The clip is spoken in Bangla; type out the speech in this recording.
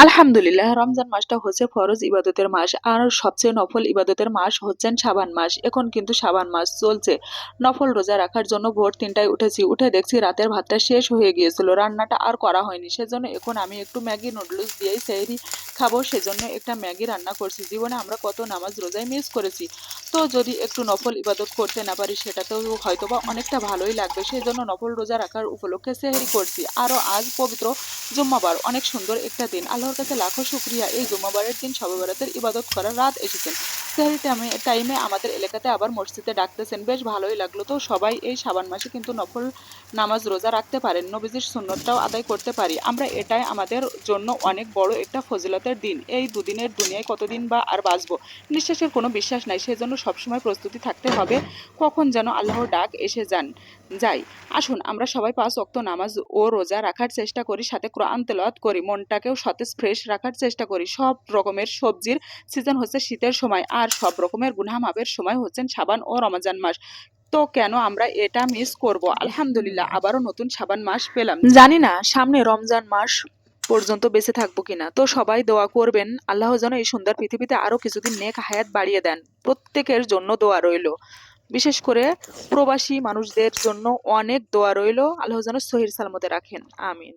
আলহামদুলিল্লাহ, রমজান মাসটা হচ্ছে ফরজ ইবাদতের মাস আর সবচেয়ে নফল ইবাদতের মাস হচ্ছেন শাবান মাস। এখন কিন্তু শাবান মাস চলছে। নফল রোজা রাখার জন্য ভোর ৩টায় উঠেছি, উঠে দেখছি রাতের ভাতটা শেষ হয়ে গিয়েছিল, রান্নাটা আর করা হয়নি। সেজন্য এখন আমি একটু ম্যাগি নুডলস দিয়েই সেহরি খাবো, সেজন্য একটা ম্যাগি রান্না করছি। জীবনে আমরা কত নামাজ রোজায় মিস করেছি, তো যদি একটু নফল ইবাদত করতে না পারি সেটাতেও হয়তোবা অনেকটা ভালোই লাগবে। সেই জন্য নফল রোজা রাখার উপলক্ষে সেহরি করছি। আরও আজ পবিত্র জুম্মাবার, অনেক সুন্দর একটা দিন। আল্লাহর কাছে লাখো শুক্রিয়া, এই জুম্মাবারের দিন শবে বরাতের ইবাদত করার রাত এসেছেন। সেহরি টাইমে আমাদের এলাকাতে আবার মসজিদে ডাকতেছেন, বেশ ভালোই লাগলো। তো সবাই এই শাবান মাসে কিন্তু নফল নামাজ রোজা রাখতে পারেন, নবীজির সুন্নতটাও আদায় করতে পারি আমরা, এটাই আমাদের জন্য অনেক বড় একটা ফজিলতের দিন। এই দুদিনের দুনিয়ায় কতদিন বা আর বাঁচবো, নিঃশ্বাসের কোনো বিশ্বাস নাই, সেজন্য সবসময় প্রস্তুতি থাকতে হবে কখন যেন আল্লাহর ডাক এসে যাই। আসুন আমরা সবাই ৫ ওয়াক্ত নামাজ ও রোজা রাখার চেষ্টা করি, সাথে কোরআন তেলাওয়াত করি, মনটাকেও সতেজ ফ্রেশ রাখার চেষ্টা করি। সব রকমের সবজির সিজন হচ্ছে শীতের সময়, আর সব রকমের গুনাহ মাপের সময় হচ্ছেন শাবান ও রমজান মাস। তো কেন আমরা এটা মিস করব? আলহামদুলিল্লাহ, আবারও নতুন শাবান মাস পেলাম। জানি না সামনে রমজান মাস পর্যন্ত বেঁচে থাকবো কিনা, তো সবাই দোয়া করবেন আল্লাহ যেন এই সুন্দর পৃথিবীতে আরো কিছুদিন নেক হায়াত বাড়িয়ে দেন। প্রত্যেকের জন্য দোয়া রইল, বিশেষ করে প্রবাসী মানুষদের জন্য অনেক দোয়া রইল। আল্লাহ যেন সহির সালামতে রাখেন, আমিন।